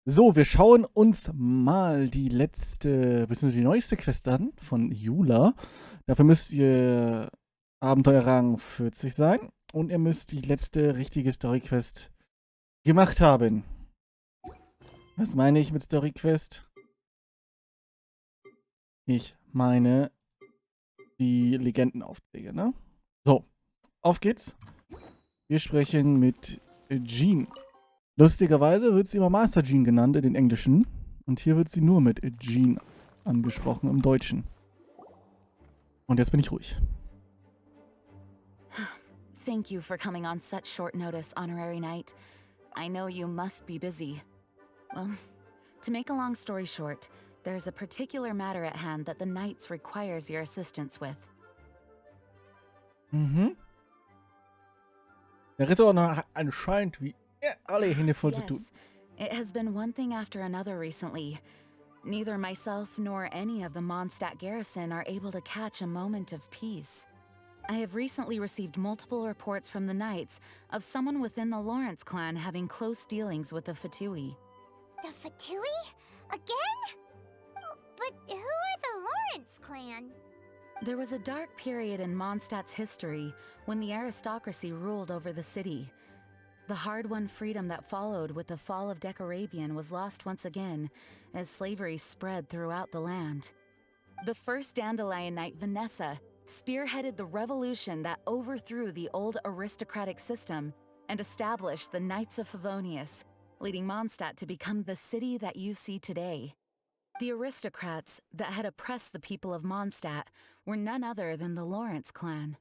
So, wir schauen uns mal die letzte, beziehungsweise die neueste Quest an von Eula. Dafür müsst ihr Abenteuerrang 40 sein und ihr müsst die letzte richtige Story-Quest gemacht haben. Was meine ich mit Story-Quest? Ich meine die Legendenaufträge, ne? So, auf geht's. Wir sprechen mit Jean. Lustigerweise wird sie immer Master Jean genannt in den Englischen. Und hier wird sie nur mit Jean angesprochen im Deutschen. Und jetzt bin ich ruhig. Thank you for coming on such short notice, Honorary Knight. I know you must be busy. Well, to make a long story short, there's a particular matter at hand that the Knights requires your assistance with. Mhm. Der Ritter hat anscheinend wie alle Hände voll zu tun. Yes, it has been one thing after another recently. Neither myself nor any of the Mondstadt garrison are able to catch a moment of peace. I have recently received multiple reports from the Knights of someone within the Lawrence clan having close dealings with the Fatui. The Fatui? Again? But who are the Lawrence clan? There was a dark period in Mondstadt's history when the aristocracy ruled over the city. The hard-won freedom that followed with the fall of Decarabian was lost once again as slavery spread throughout the land. The first Dandelion Knight, Vanessa, spearheaded the revolution that overthrew the old aristocratic system and established the Knights of Favonius, leading Mondstadt to become the city that you see today. The aristocrats that had oppressed the people of Mondstadt were none other than the Lawrence clan.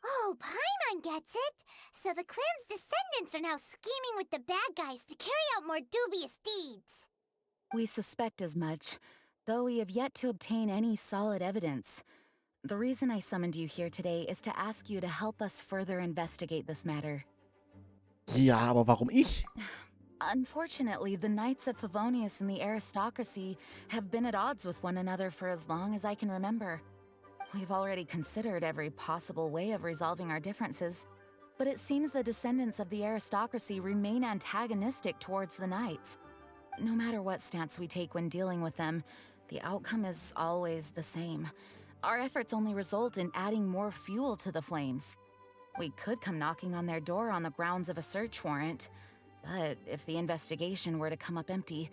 Oh, Paimon gets it! So the clan's descendants are now scheming with the bad guys to carry out more dubious deeds. We suspect as much, though we have yet to obtain any solid evidence. The reason I summoned you here today is to ask you to help us further investigate this matter. Ja, aber warum ich? Unfortunately, the Knights of Favonius and the aristocracy have been at odds with one another for as long as I can remember. We've already considered every possible way of resolving our differences, but it seems the descendants of the aristocracy remain antagonistic towards the Knights. No matter what stance we take when dealing with them, the outcome is always the same. Our efforts only result in adding more fuel to the flames. We could come knocking on their door on the grounds of a search warrant, but if the investigation were to come up empty,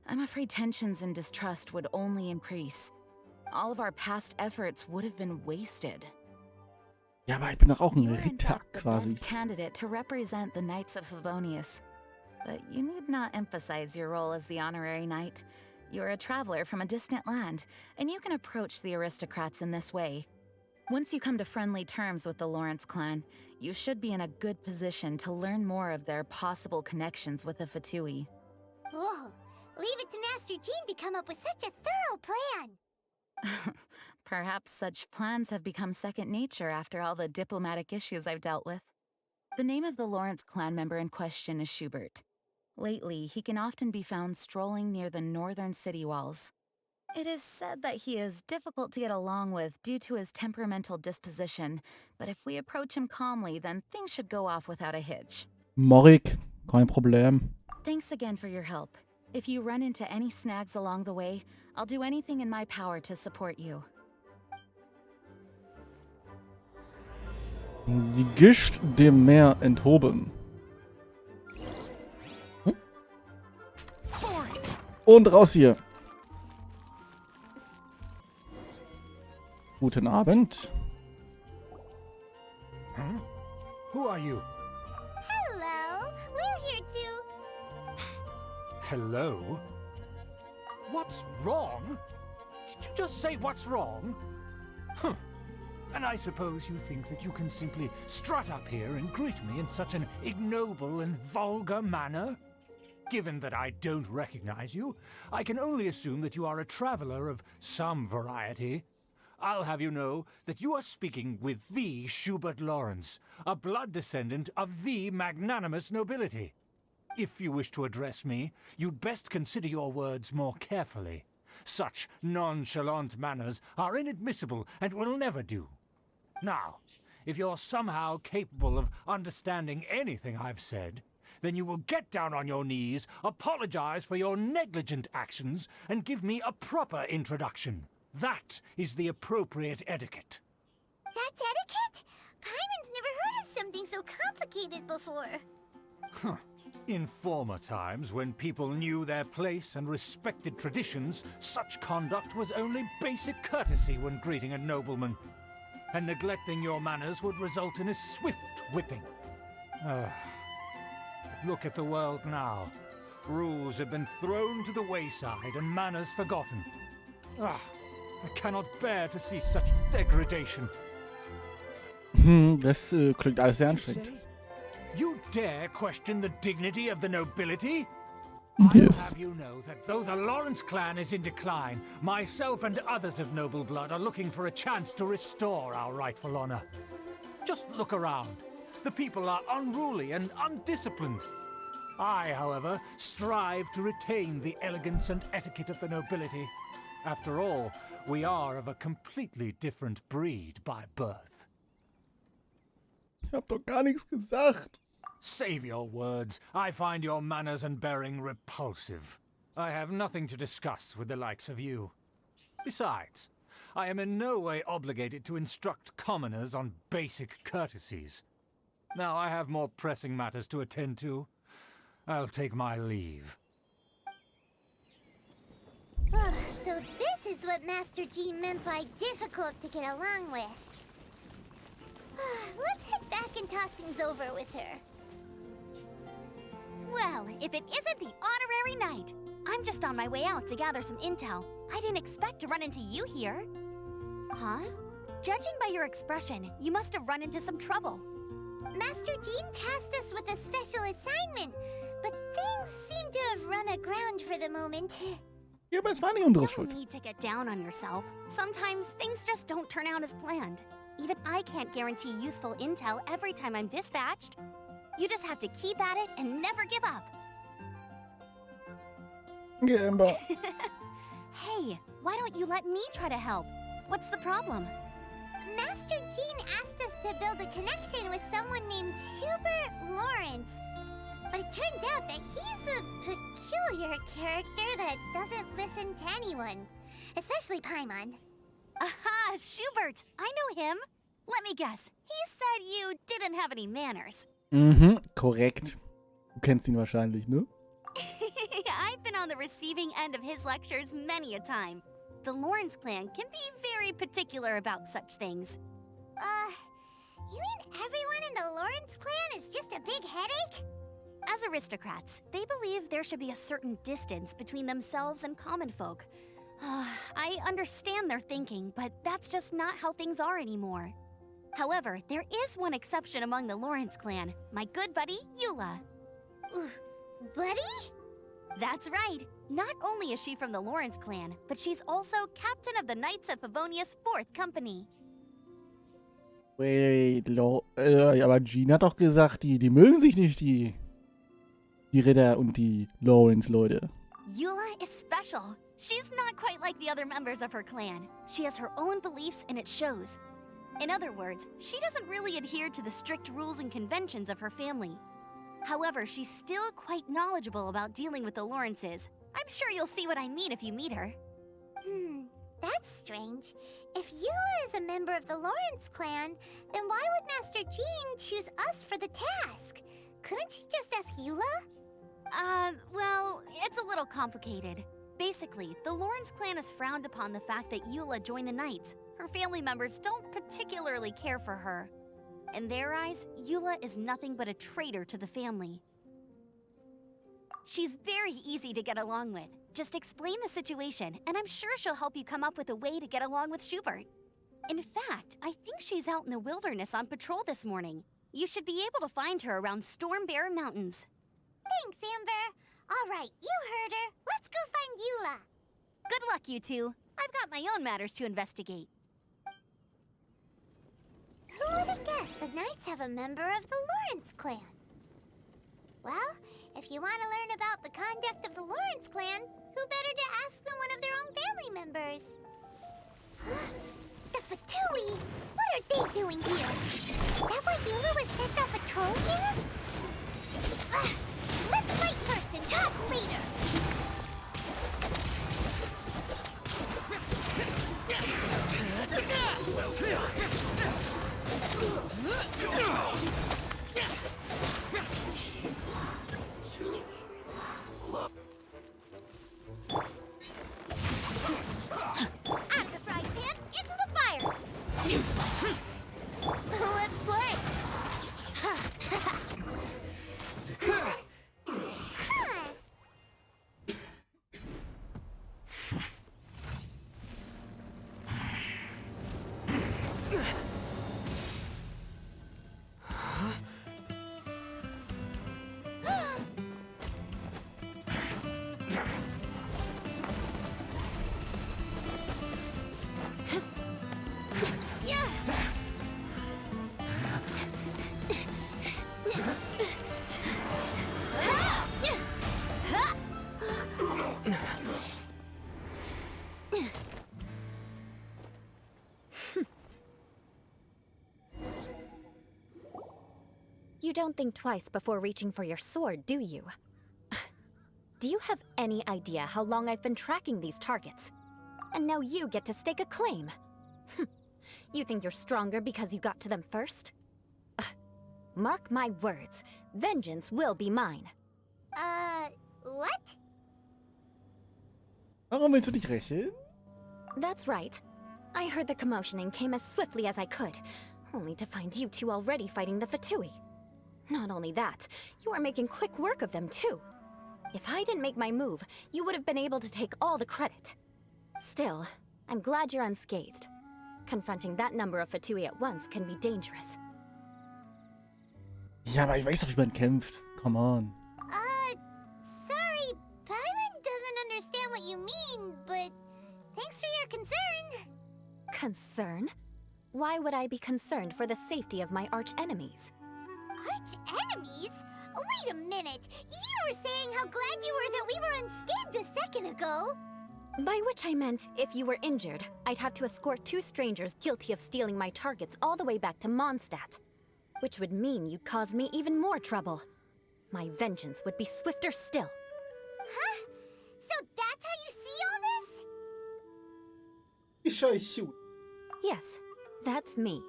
I'm afraid tensions and distrust would only increase. All of our past efforts would have been wasted. Ja, aber ich bin doch auch ein You are in Ritter fact the quasi. best candidate to represent the Knights of Favonius. But you need not emphasize your role as the honorary knight. You're a traveler from a distant land, and you can approach the aristocrats in this way. Once you come to friendly terms with the Lawrence clan, you should be in a good position to learn more of their possible connections with the Fatui. Whoa, leave it to Master Jean to come up with such a thorough plan. Perhaps such plans have become second nature after all the diplomatic issues I've dealt with. The name of the Lawrence clan member in question is Schubert. Lately, he can often be found strolling near the northern city walls. It is said that he is difficult to get along with due to his temperamental disposition, but if we approach him calmly, then things should go off without a hitch. Morik, kein Problem. Thanks again for your help. If you run into any snags along the way, I'll do anything in my power to support you. Die Gischt dem Meer enthoben. Und raus hier. Guten Abend. Huh? Who are you? Hello, we're here to... Hello? What's wrong? Did you just say what's wrong? Huh. And I suppose you think that you can simply strut up here and greet me in such an ignoble and vulgar manner? Given that I don't recognize you, I can only assume that you are a traveler of some variety. I'll have you know that you are speaking with the Schubert Lawrence, a blood descendant of the magnanimous nobility. If you wish to address me, you'd best consider your words more carefully. Such nonchalant manners are inadmissible and will never do. Now, if you're somehow capable of understanding anything I've said, then you will get down on your knees, apologize for your negligent actions, and give me a proper introduction. That is the appropriate etiquette. That's etiquette? Paimon's never heard of something so complicated before. Huh. In former times, when people knew their place and respected traditions, such conduct was only basic courtesy when greeting a nobleman. And neglecting your manners would result in a swift whipping. Look at the world now. Rules have been thrown to the wayside and manners forgotten. I cannot bear to see such degradation. Das klingt alles sehr anstrengend. You dare question the dignity of the nobility? Yes. I'll have you know that though the Lawrence clan is in decline, myself and others of noble blood are looking for a chance to restore our rightful honor. Just look around. The people are unruly and undisciplined. I, however, strive to retain the elegance and etiquette of the nobility. After all, we are of a completely different breed by birth. Ich hab doch gar nichts gesagt. Save your words. I find your manners and bearing repulsive. I have nothing to discuss with the likes of you. Besides, I am in no way obligated to instruct commoners on basic courtesies. Now I have more pressing matters to attend to. I'll take my leave. So this is what Master G meant by difficult to get along with. Let's head back and talk things over with her. Well, if it isn't the honorary knight. I'm just on my way out to gather some intel. I didn't expect to run into you here. Huh? Judging by your expression, you must have run into some trouble. Master Jean tasked us with a special assignment, but things seem to have run aground for the moment. Ja, aber es war nicht unsere No Schuld. need to get down on yourself. Sometimes things just don't turn out as planned. Even I can't guarantee useful intel every time I'm dispatched. You just have to keep at it and never give up. Ja, Amber. Hey, why don't you let me try to help? What's the problem? Master Jean asked us to build a connection with someone named Schubert Lawrence. But it turns out that he's a peculiar character that doesn't listen to anyone. Especially Paimon. Aha, Schubert! I know him. Let me guess. He said you didn't have any manners. Mhm, korrekt. Du kennst ihn wahrscheinlich, ne? I've been on the receiving end of his lectures many a time. The Lawrence clan can be very particular about such things. You mean everyone in the Lawrence clan is just a big headache? As aristocrats, they believe there should be a certain distance between themselves and common folk. I understand their thinking, but that's just not how things are anymore. However, there is one exception among the Lawrence clan, my good buddy, Eula. Buddy? That's right. Not only is she from the Lawrence clan, but she's also captain of the Knights of Favonia's 4th Company. Wait, aber Jean hat doch gesagt, die mögen sich nicht, die Ritter und die Lawrence-Leute. Eula is special. She's not quite like the other members of her clan. She has her own beliefs and it shows. In other words, she doesn't really adhere to the strict rules and conventions of her family. However, she's still quite knowledgeable about dealing with the Lawrences. I'm sure you'll see what I mean if you meet her. That's strange. If Eula is a member of the Lawrence clan, then why would Master Jean choose us for the task? Couldn't she just ask Eula? Well, it's a little complicated. Basically, the Lawrence clan has frowned upon the fact that Eula joined the Knights. Her family members don't particularly care for her. In their eyes, Eula is nothing but a traitor to the family. She's very easy to get along with. Just explain the situation, and I'm sure she'll help you come up with a way to get along with Schubert. In fact, I think she's out in the wilderness on patrol this morning. You should be able to find her around Storm Bear Mountains. Thanks, Amber. All right, you heard her. Let's go find Eula. Good luck, you two. I've got my own matters to investigate. Who would have guessed the Knights have a member of the Lawrence clan? Well, if you want to learn about the conduct of the Lawrence clan, who better to ask than one of their own family members? The Fatui! What are they doing here? Is that why Eula was sent on patrol here? top leader. Out of the frying pan, into the fire. Let's play. You don't think twice before reaching for your sword, do you? Do you have any idea how long I've been tracking these targets? And now you get to stake a claim. You think you're stronger because you got to them first? Mark my words, vengeance will be mine. What? Warum willst du dich rächen? That's right. I heard the commotion and came as swiftly as I could, only to find you two already fighting the Fatui. Not only that, you are making quick work of them too. If I didn't make my move, you would have been able to take all the credit. Still, I'm glad you're unscathed. Confronting that number of Fatui at once can be dangerous. Ja, aber ich weiß doch, wie man kämpft. Come on. Sorry, Paimon doesn't understand what you mean, but thanks for your concern. Concern? Why would I be concerned for the safety of my arch-enemies? Arch-enemies? Wait a minute! You were saying how glad you were that we were unscathed a second ago! By which I meant, if you were injured, I'd have to escort two strangers guilty of stealing my targets all the way back to Mondstadt. Which would mean you'd cause me even more trouble. My vengeance would be swifter still. Huh? So that's how you see all this? Ich schau shoot. Yes, that's me.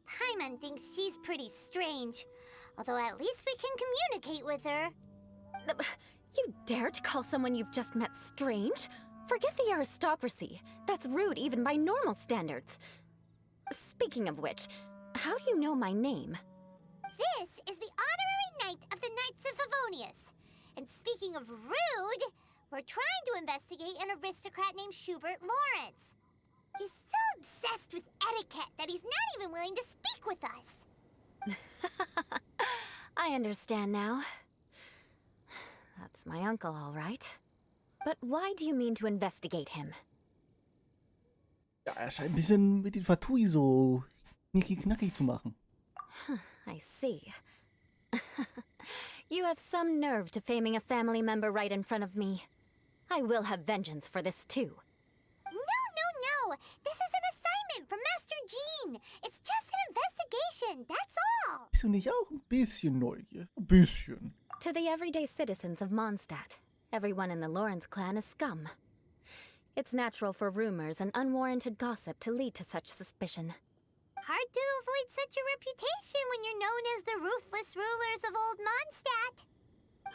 Paimon thinks she's pretty strange. Although at least we can communicate with her. You dare to call someone you've just met strange? Forget the aristocracy. That's rude even by normal standards. Speaking of which, how do you know my name? This is the honorary knight of the Knights of Favonius. And speaking of rude, we're trying to investigate an aristocrat named Schubert Lawrence. He's so obsessed with etiquette that he's not even willing to speak with us. I understand now. That's my uncle, all right. But why do you mean to investigate him? Ja, er scheint ein bisschen mit den Fatui so knicki-knacki zu machen. I see. You have some nerve to faming a family member right in front of me. I will have vengeance for this too. No. This is an assignment from Master Jean. It's just an investigation, that's all. Bist du nicht auch ein bisschen neugierig? Ein bisschen. To the everyday citizens of Mondstadt, everyone in the Lawrence clan is scum. It's natural for rumors and unwarranted gossip to lead to such suspicion. Hard to avoid such a reputation when you're known as the ruthless rulers of Old Mondstadt.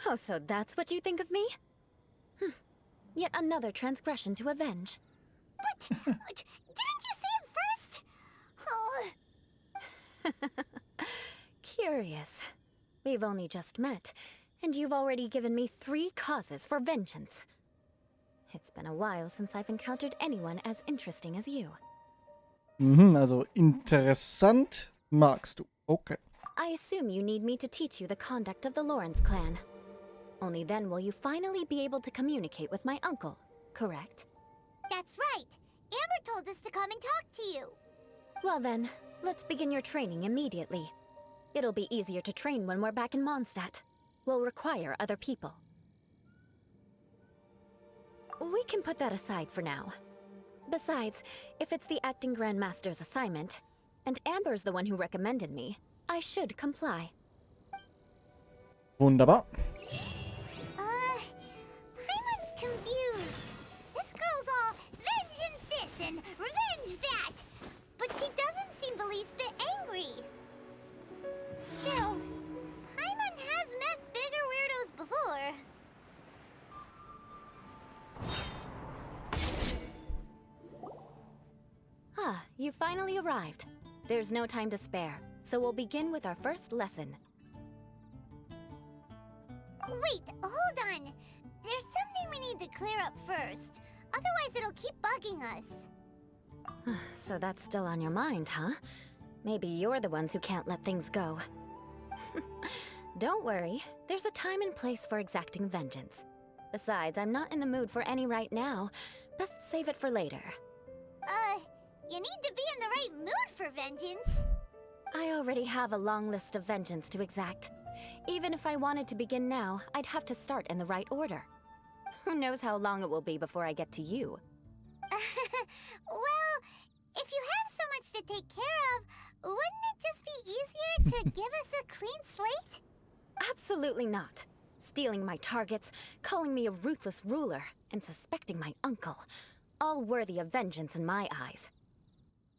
Oh, so that's what you think of me? Yet another transgression to avenge. But didn't you say it first? Oh. Curious. We've only just met, and you've already given me 3 causes for vengeance. It's been a while since I've encountered anyone as interesting as you. Also interessant magst du. Okay. I assume you need me to teach you the conduct of the Lawrence clan. Only then will you finally be able to communicate with my uncle, correct? That's right. Amber told us to come and talk to you. Well then, let's begin your training immediately. It'll be easier to train when we're back in Mondstadt. We'll require other people. We can put that aside for now. Besides, if it's the acting Grandmaster's assignment, and Amber's the one who recommended me, I should comply. Wunderbar. you finally arrived. There's no time to spare, so we'll begin with our first lesson. Wait, hold on. There's something we need to clear up first. Otherwise, it'll keep bugging us. So that's still on your mind, huh? Maybe you're the ones who can't let things go. Don't worry, there's a time and place for exacting vengeance. Besides, I'm not in the mood for any right now. Best save it for later. You need to be in the right mood for vengeance. I already have a long list of vengeance to exact. Even if I wanted to begin now, I'd have to start in the right order. Who knows how long it will be before I get to you? Well, if you have so much to take care of, wouldn't it just be easier to give us a clean slate? Absolutely not. Stealing my targets, calling me a ruthless ruler, and suspecting my uncle. All worthy of vengeance in my eyes.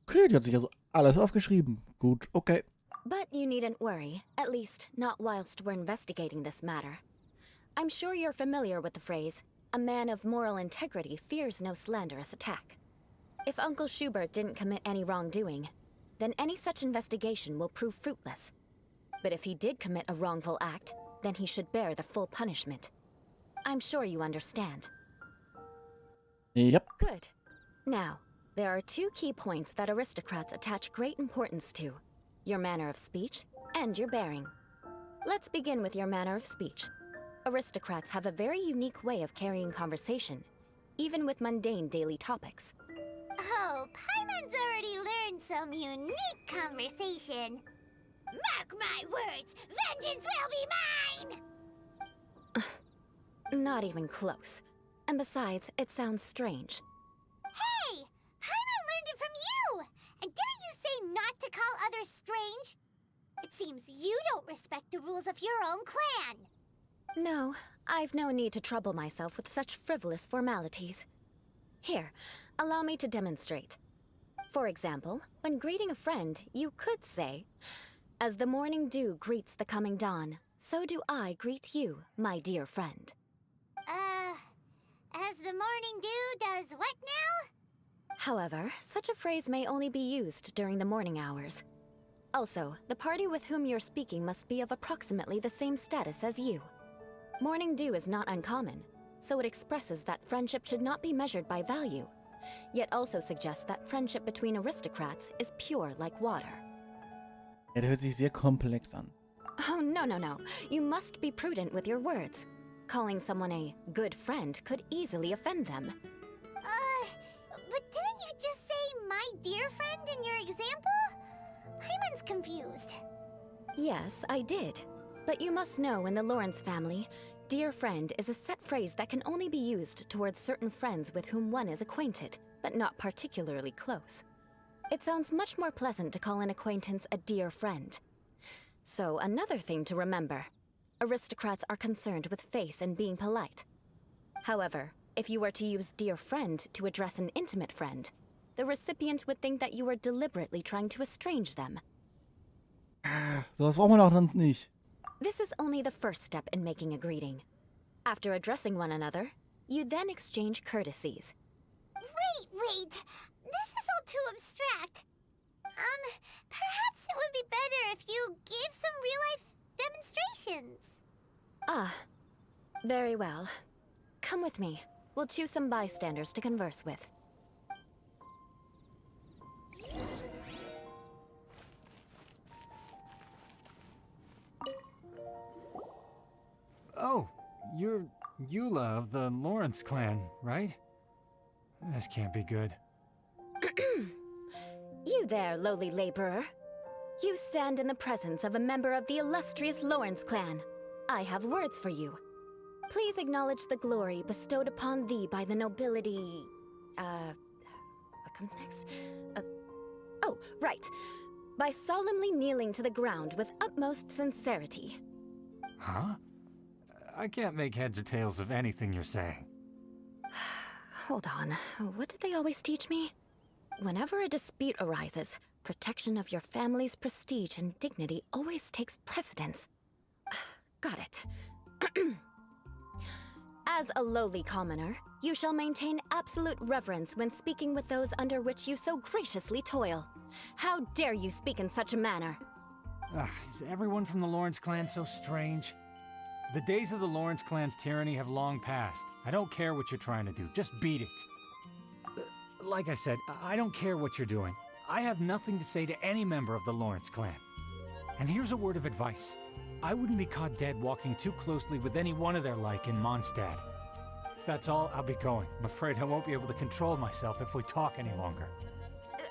Okay, die hat sich also alles aufgeschrieben. Gut, okay. But you needn't worry, at least not whilst we're investigating this matter. I'm sure you're familiar with the phrase, a man of moral integrity fears no slanderous attack. If Uncle Schubert didn't commit any wrongdoing, then any such investigation will prove fruitless. But if he did commit a wrongful act, then he should bear the full punishment. I'm sure you understand. Yep. Good. Now, there are two key points that aristocrats attach great importance to. Your manner of speech and your bearing. Let's begin with your manner of speech. Aristocrats have a very unique way of carrying conversation, even with mundane daily topics. Oh, Paimon's already learned some unique conversation. Mark my words, vengeance will be mine! Not even close. And besides, it sounds strange. Hey! Paimon learned it from you! And didn't you say not to call others strange? It seems you don't respect the rules of your own clan. No, I've no need to trouble myself with such frivolous formalities. Here, allow me to demonstrate. For example, when greeting a friend, you could say, "As the morning dew greets the coming dawn, so do I greet you, my dear friend." As the morning dew does what now? However, such a phrase may only be used during the morning hours. Also, the party with whom you're speaking must be of approximately the same status as you. Morning dew is not uncommon, so it expresses that friendship should not be measured by value, yet also suggests that friendship between aristocrats is pure like water. Ja, der hört sich sehr komplex an. Oh, no. You must be prudent with your words. Calling someone a good friend could easily offend them. But didn't you just say my dear friend in your example? Paimon's confused. Yes, I did. But you must know in the Lawrence family, dear friend is a set phrase that can only be used towards certain friends with whom one is acquainted, but not particularly close. It sounds much more pleasant to call an acquaintance a dear friend. So another thing to remember. Aristocrats are concerned with face and being polite. However, if you were to use dear friend to address an intimate friend, the recipient would think that you were deliberately trying to estrange them. So was braucht man auch sonst nicht. This is only the first step in making a greeting. After addressing one another, you then exchange courtesies. Wait. This is all too abstract. Perhaps it would be better if you gave some real-life demonstrations. Ah, very well. Come with me. We'll choose some bystanders to converse with. Oh, you're Eula of the Lawrence clan, right? This can't be good. You there, lowly laborer. You stand in the presence of a member of the illustrious Lawrence clan. I have words for you. Please acknowledge the glory bestowed upon thee by the nobility... what comes next? Oh, right. By solemnly kneeling to the ground with utmost sincerity. Huh? I can't make heads or tails of anything you're saying. Hold on. What did they always teach me? Whenever a dispute arises, protection of your family's prestige and dignity always takes precedence. Got it. As a lowly commoner, you shall maintain absolute reverence when speaking with those under which you so graciously toil. How dare you speak in such a manner? Ugh, is everyone from the Lawrence clan so strange? The days of the Lawrence clan's tyranny have long passed. I don't care what you're trying to do, just beat it. Like I said, I don't care what you're doing. I have nothing to say to any member of the Lawrence clan. And here's a word of advice. I wouldn't be caught dead walking too closely with any one of their like in Mondstadt. If that's all, I'll be going. I'm afraid I won't be able to control myself if we talk any longer.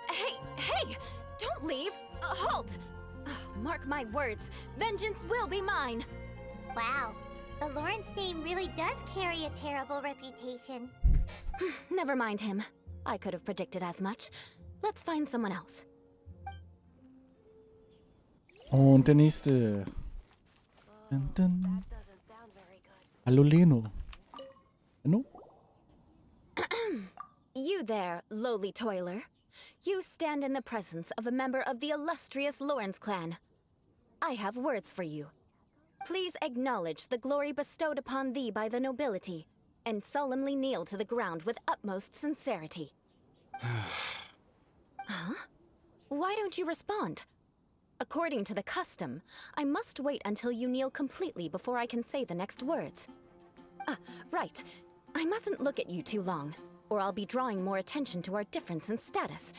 Hey! Don't leave! Halt! Mark my words, vengeance will be mine! Wow, the Lawrence name really does carry a terrible reputation. Never mind him. I could have predicted as much. Let's find someone else. Und der nächste. Dun, dun. Hallo, Leno. Leno? You there, lowly toiler. You stand in the presence of a member of the illustrious Lawrence clan. I have words for you. Please acknowledge the glory bestowed upon thee by the nobility, and solemnly kneel to the ground with utmost sincerity. Huh? Why don't you respond? According to the custom, I must wait until you kneel completely before I can say the next words. Right. I mustn't look at you too long, or I'll be drawing more attention to our difference in status.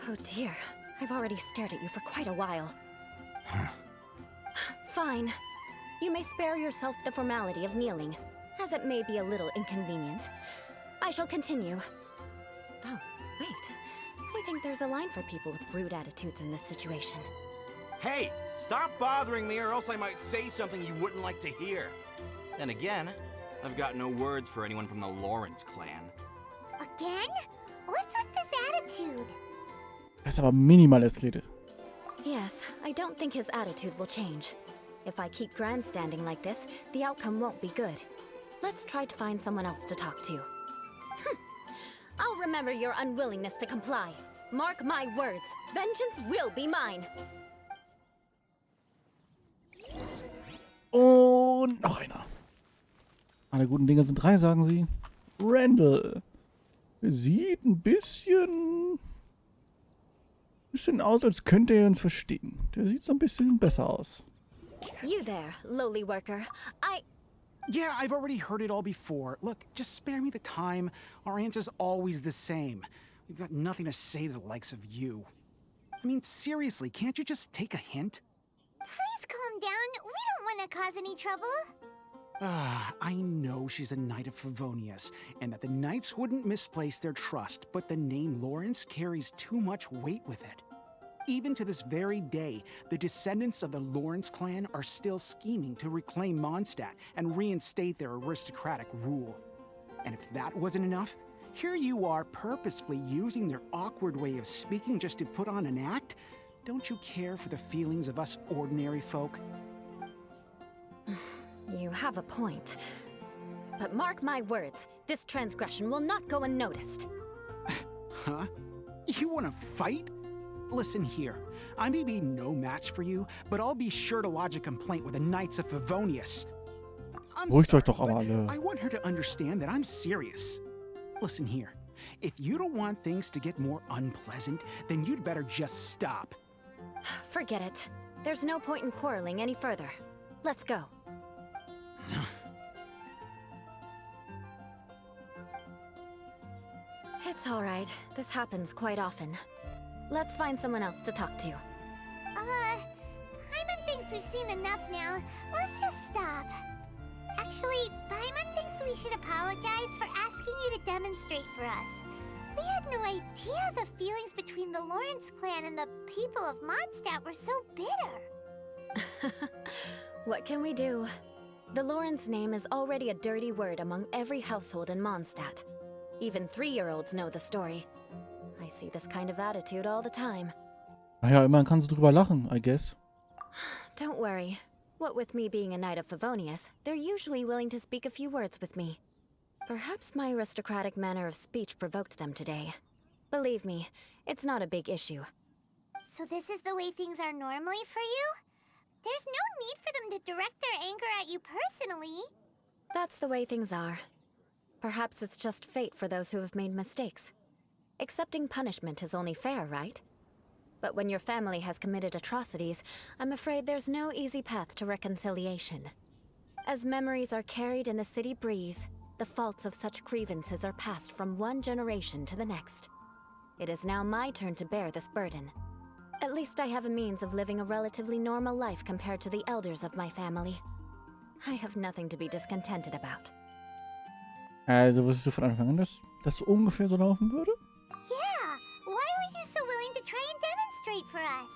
Oh dear, I've already stared at you for quite a while. Fine. You may spare yourself the formality of kneeling, as it may be a little inconvenient. I shall continue. Oh, wait. I think there's a line for people with rude attitudes in this situation. Hey, stop bothering me or else I might say something you wouldn't like to hear. Then again, I've got no words for anyone from the Lawrence clan. Again? What's with this attitude? Das ist aber minimal eskaliert. Yes, I don't think his attitude will change. If I keep grandstanding like this, the outcome won't be good. Let's try to find someone else to talk to. I'll remember your unwillingness to comply. Mark my words, vengeance will be mine. Und noch einer. Alle guten Dinge sind drei, sagen sie. Randall. Sieht ein bisschen aus, als könnte er uns verstehen. Der sieht so ein bisschen besser aus. You there, lowly worker. Yeah, I've already heard it all before. Look, just spare me the time. Our answer's always the same. We've got nothing to say to the likes of you. I mean, seriously, can't you just take a hint? Please calm down. We don't want to cause any trouble. I know she's a knight of Favonius, and that the knights wouldn't misplace their trust, but the name Lawrence carries too much weight with it. Even to this very day, the descendants of the Lawrence clan are still scheming to reclaim Mondstadt and reinstate their aristocratic rule. And if that wasn't enough, here you are purposefully using their awkward way of speaking just to put on an act? Don't you care for the feelings of us ordinary folk? You have a point. But mark my words, this transgression will not go unnoticed. Huh? You want to fight? Listen here, I may be no match for you, but I'll be sure to lodge a complaint with the Knights of Favonius. I'm Beruhigt euch sorry, doch aber but alle. I want her to understand that I'm serious. Listen here, if you don't want things to get more unpleasant, then you'd better just stop. Forget it. There's no point in quarreling any further. Let's go. It's all right. This happens quite often. Let's find someone else to talk to. Paimon thinks we've seen enough now. Let's just stop. Actually, Paimon thinks we should apologize for asking you to demonstrate for us. We had no idea the feelings between the Lawrence clan and the people of Mondstadt were so bitter. What can we do? The Lawrence name is already a dirty word among every household in Mondstadt. Even 3-year-olds know the story. I see this kind of attitude all the time. Naja, immerhin kann sie drüber lachen, I guess. Don't worry. What with me being a knight of Favonius, they're usually willing to speak a few words with me. Perhaps my aristocratic manner of speech provoked them today. Believe me, it's not a big issue. So this is the way things are normally for you? There's no need for them to direct their anger at you personally. That's the way things are. Perhaps it's just fate for those who have made mistakes. Accepting punishment is only fair, right? But when your family has committed atrocities, I'm afraid there's no easy path to reconciliation. As memories are carried in the city breeze, the faults of such grievances are passed from one generation to the next. It is now my turn to bear this burden. At least I have a means of living a relatively normal life compared to the elders of my family. I have nothing to be discontented about. Also wusstest du von Anfang an, dass das ungefähr so laufen würde? Yeah, why were you so willing to try and demonstrate for us?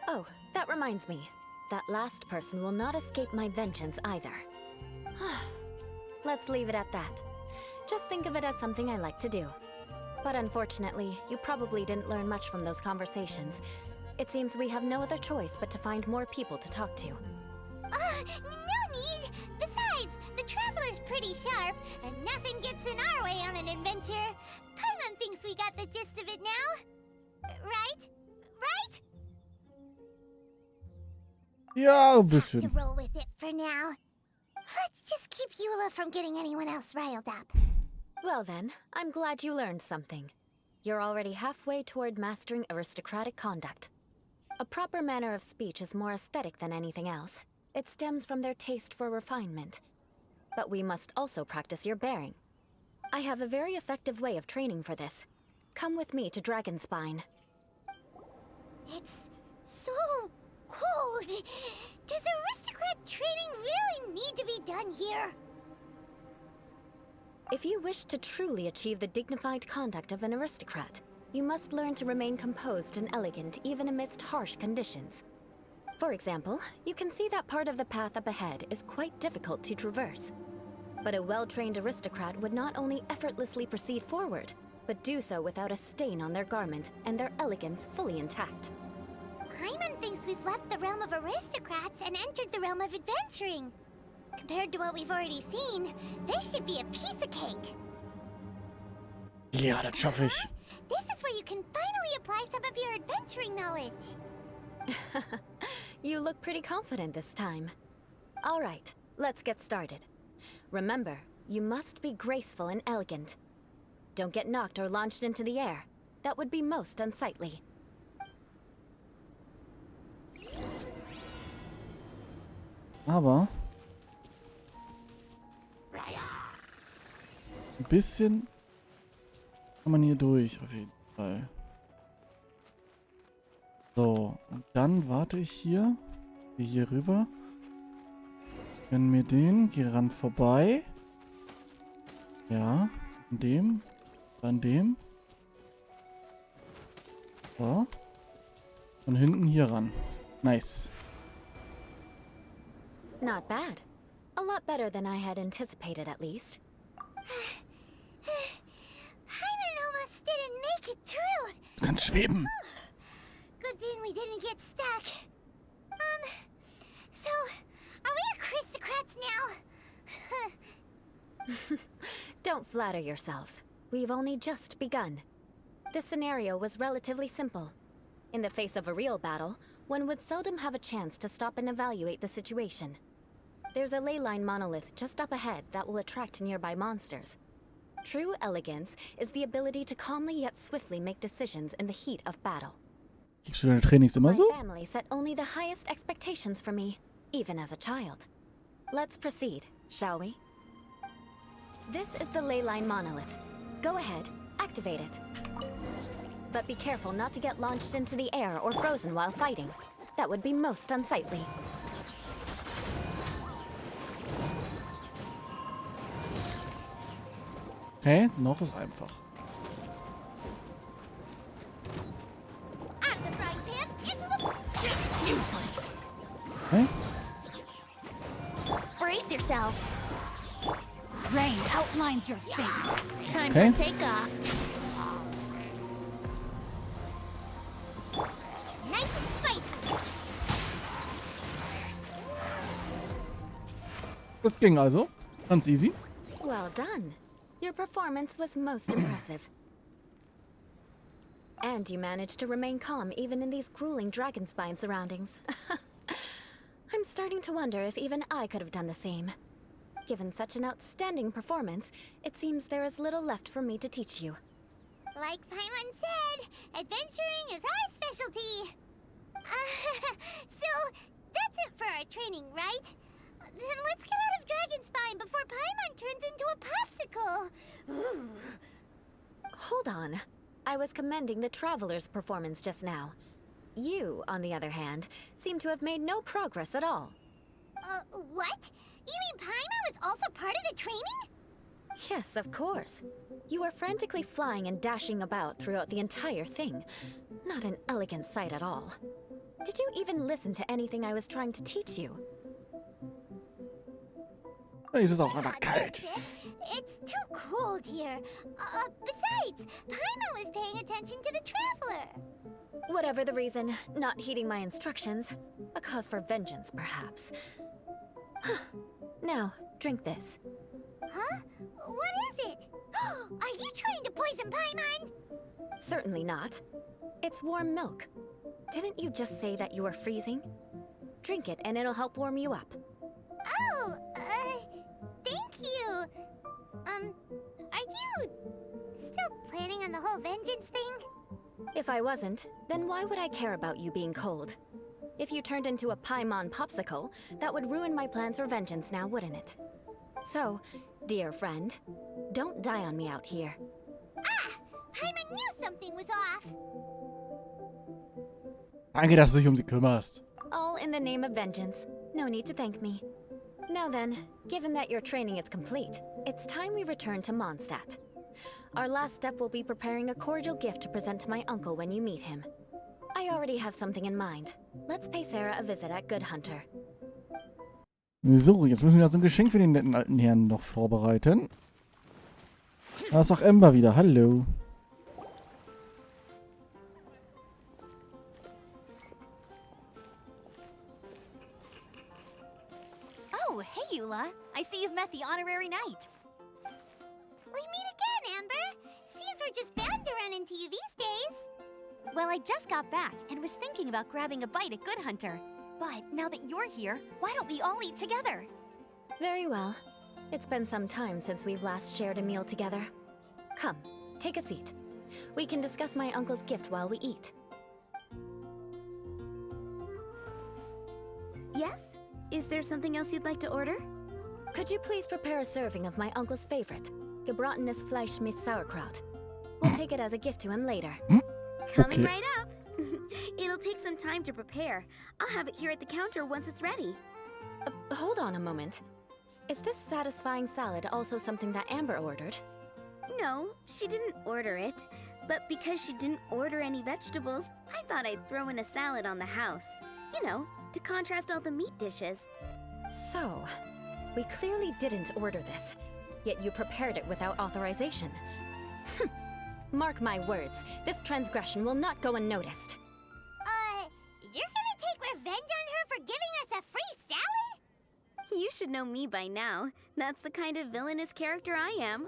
Oh, that reminds me. That last person will not escape my vengeance either. Let's leave it at that. Just think of it as something I like to do. But unfortunately, you probably didn't learn much from those conversations. It seems we have no other choice but to find more people to talk to. No need! Besides, the Traveler's pretty sharp, and nothing gets in our way on an adventure. Paimon thinks we got the gist of it now. Right? Right? Ja, ein To bisschen. roll with it for now. Let's just keep Eula from getting anyone else riled up. Well then, I'm glad you learned something. You're already halfway toward mastering aristocratic conduct. A proper manner of speech is more aesthetic than anything else. It stems from their taste for refinement. But we must also practice your bearing. I have a very effective way of training for this. Come with me to Dragonspine. It's so cold. Does aristocrat training really need to be done here? If you wish to truly achieve the dignified conduct of an aristocrat, you must learn to remain composed and elegant even amidst harsh conditions. For example, you can see that part of the path up ahead is quite difficult to traverse. But a well-trained aristocrat would not only effortlessly proceed forward, but do so without a stain on their garment and their elegance fully intact. Paimon thinks we've left the realm of aristocrats and entered the realm of adventuring. Compared to what we've already seen, this should be a piece of cake. Ja, das schaffe ich. This is where you can finally apply some of your adventuring knowledge. You look pretty confident this time. All right, let's get started. Remember, you must be graceful and elegant. Don't get knocked or launched into the air. That would be most unsightly. Aber ein bisschen kann man hier durch, auf jeden Fall. So, und dann warte ich hier. Gehe hier rüber. Gönn mir den. Gehe ran vorbei. Ja, an dem. An dem. So. Von hinten hier ran. Nice. Not bad. A lot better than I had anticipated, at least. Paimon almost didn't make it through. Du kannst schweben. Good thing we didn't get stuck. So, are we aristocrats now? Don't flatter yourselves. We've only just begun. This scenario was relatively simple. In the face of a real battle, one would seldom have a chance to stop and evaluate the situation. There's a ley line monolith just up ahead that will attract nearby monsters. True elegance is the ability to calmly yet swiftly make decisions in the heat of battle. Gibst du deine Trainings immer My so? family set only the highest expectations for me, even as a child. Let's proceed, shall we? This is the ley line monolith. Go ahead, activate it. But be careful not to get launched into the air or frozen while fighting. That would be most unsightly. Okay, noch ist einfach. Out of the frying pan, into the... Useless. Okay. Brace yourself. Rain outlines your fate. Time Okay. to take off. Nice and spicy. Das ging also. Ganz easy. Well done. Your performance was most impressive. And you managed to remain calm even in these grueling Dragonspine surroundings. I'm starting to wonder if even I could have done the same. Given such an outstanding performance, it seems there is little left for me to teach you. Like Paimon said, adventuring is our specialty. So, that's it for our training, right? Then let's get out of Dragon Spine before Paimon turns into a popsicle. Hold on. I was commending the Traveler's performance just now. You, on the other hand, seem to have made no progress at all. What? You mean Paimon was also part of the training? Yes, of course. You were frantically flying and dashing about throughout the entire thing. Not an elegant sight at all. Did you even listen to anything I was trying to teach you? Es ist auch einfach kalt. It's too cold here. Besides, Paimon was paying attention to the Traveler. Whatever the reason, not heeding my instructions. A cause for vengeance, perhaps. Now, drink this. Huh? What is it? Are you trying to poison Paimon? Certainly not. It's warm milk. Didn't you just say that you were freezing? Drink it and it'll help warm you up. Oh, thank you. Are you still planning on the whole vengeance thing? If I wasn't, then why would I care about you being cold? If you turned into a Paimon popsicle, that would ruin my plans for vengeance now, wouldn't it? So, dear friend, don't die on me out here. Ah! Paimon knew something was off. Danke, dass du dich sie kümmerst. All in the name of vengeance. No need to thank me. Now then, given that your training is complete, it's time we return to Mondstadt. Our last step will be preparing a cordial gift to present to my uncle when you meet him. I already have something in mind. Let's pay Sarah a visit at Good Hunter. So, jetzt müssen wir so ein Geschenk für den netten alten Herrn noch vorbereiten. Da ist auch Amber wieder. Hallo. Oh, hey, Eula. I see you've met the honorary knight. We meet again, Amber. Seems we're just bound to run into you these days. Well, I just got back and was thinking about grabbing a bite at Good Hunter. But now that you're here, why don't we all eat together? Very well. It's been some time since we've last shared a meal together. Come, take a seat. We can discuss my uncle's gift while we eat. Yes? Is there something else you'd like to order? Could you please prepare a serving of my uncle's favorite, gebratenes Fleisch mit Sauerkraut? We'll take it as a gift to him later. Coming Okay. right up. It'll take some time to prepare. I'll have it here at the counter once it's ready. Hold on a moment. Is this satisfying salad also something that Amber ordered? No, she didn't order it. But because she didn't order any vegetables, I thought I'd throw in a salad on the house. You know, to contrast all the meat dishes. So, we clearly didn't order this, yet you prepared it without authorization. Mark my words, this transgression will not go unnoticed. You're gonna take revenge on her for giving us a free salad? You should know me by now. That's the kind of villainous character I am.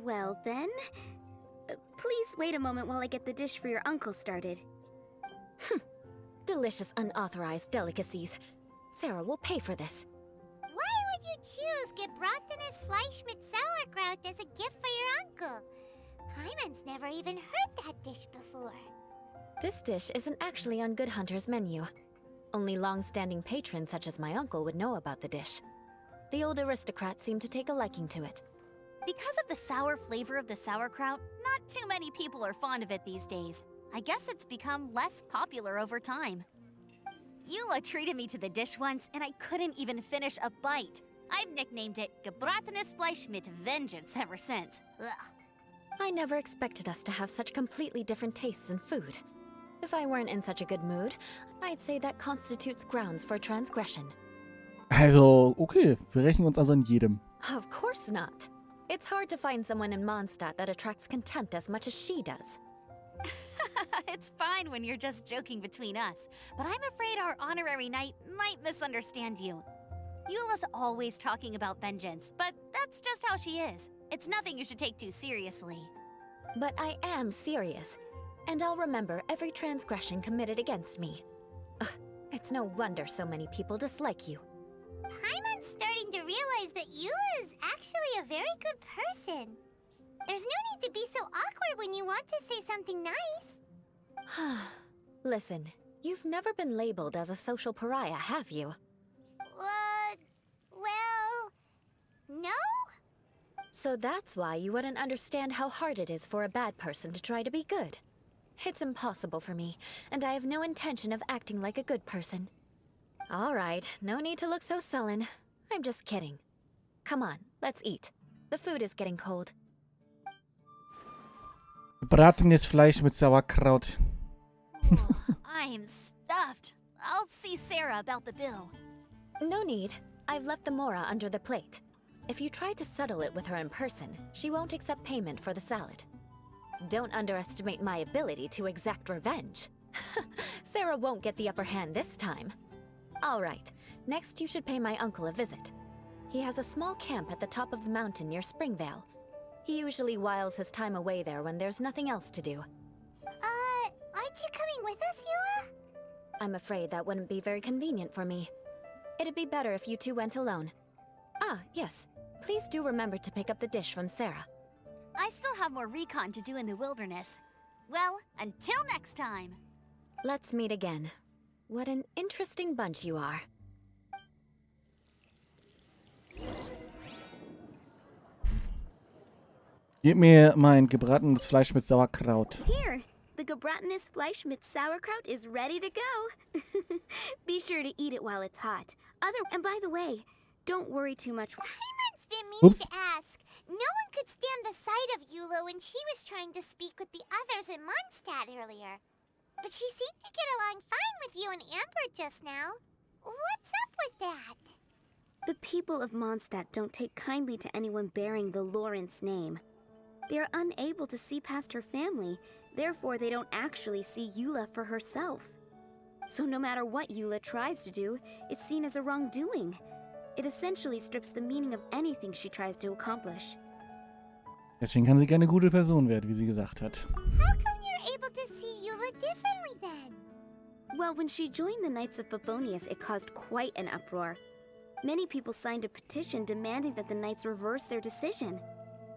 Well then, please wait a moment while I get the dish for your uncle started. Delicious unauthorized delicacies. Sarah will pay for this. Why would you choose gebratenes Fleisch mit Sauerkraut as a gift for your uncle? Paimon's never even heard that dish before. This dish isn't actually on Good Hunter's menu. Only long-standing patrons such as my uncle would know about the dish. The old aristocrat seemed to take a liking to it. Because of the sour flavor of the sauerkraut, not too many people are fond of it these days. I guess it's become less popular over time. Eula treated me to the dish once, and I couldn't even finish a bite. I've nicknamed it gebratenes Fleisch mit Vengeance ever since. Ugh. I never expected us to have such completely different tastes in food. If I weren't in such a good mood, I'd say that constitutes grounds for transgression. Also, okay. Wir rächen uns also an jedem. Of course not. It's hard to find someone in Mondstadt that attracts contempt as much as she does. It's fine when you're just joking between us, but I'm afraid our honorary knight might misunderstand you. Eula's always talking about vengeance, but that's just how she is. It's nothing you should take too seriously. But I am serious, and I'll remember every transgression committed against me. Ugh, it's no wonder so many people dislike you. Paimon's starting to very good person. There's no need to be so awkward when you want to say something nice. Listen, you've never been labeled as a social pariah, have you? Well, no? So that's why you wouldn't understand how hard it is for a bad person to try to be good. It's impossible for me, and I have no intention of acting like a good person. All right, no need to look so sullen. I'm just kidding. Come on, let's eat. The food is getting cold. Gebratenes Fleisch mit Sauerkraut. I'm stuffed. I'll see Sarah about the bill. No need. I've left the mora under the plate. If you try to settle it with her in person, she won't accept payment for the salad. Don't underestimate my ability to exact revenge. Sarah won't get the upper hand this time. All right, next you should pay my uncle a visit. He has a small camp at the top of the mountain near Springvale. He usually whiles his time away there when there's nothing else to do. Aren't you coming with us, Eula? I'm afraid that wouldn't be very convenient for me. It'd be better if you two went alone. Ah, yes. Please do remember to pick up the dish from Sarah. I still have more recon to do in the wilderness. Well, until next time. Let's meet again. What an interesting bunch you are. Gib mir mein gebratenes Fleisch mit Sauerkraut. Here, the gebratenes Fleisch mit Sauerkraut is ready to go. Be sure to eat it while it's hot. And by the way, don't worry too much. Paimon's been meaning Oops. to ask. No one could stand the sight of Eula when she was trying to speak with the others in Mondstadt earlier. But she seemed to get along fine with you and Amber just now. What's up with that? The people of Mondstadt don't take kindly to anyone bearing the Lawrence name. They are unable to see past her family, therefore they don't actually see Eula for herself. So no matter what Eula tries to do, it's seen as a wrongdoing. It essentially strips the meaning of anything she tries to accomplish. Deswegen kann sie keine gute Person werden, wie sie gesagt hat. How come you're able to see Eula differently then? Well, when she joined the Knights of Favonius, it caused quite an uproar. Many people signed a petition demanding that the Knights reverse their decision.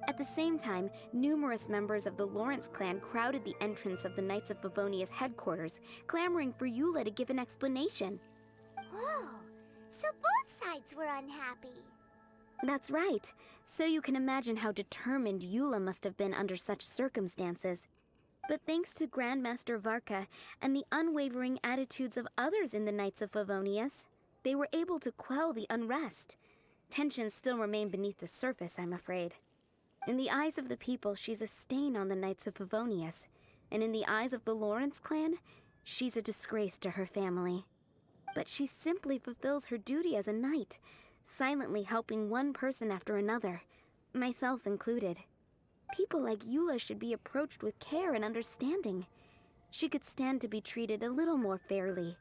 At the same time, numerous members of the Lawrence clan crowded the entrance of the Knights of Favonius headquarters, clamoring for Eula to give an explanation. Whoa, so both sides were unhappy. That's right. So you can imagine how determined Eula must have been under such circumstances. But thanks to Grandmaster Varka and the unwavering attitudes of others in the Knights of Favonius, they were able to quell the unrest. Tensions still remain beneath the surface, I'm afraid. In the eyes of the people, she's a stain on the Knights of Favonius, and in the eyes of the Lawrence clan, she's a disgrace to her family. But she simply fulfills her duty as a knight, silently helping one person after another, myself included. People like Eula should be approached with care and understanding. She could stand to be treated a little more fairly.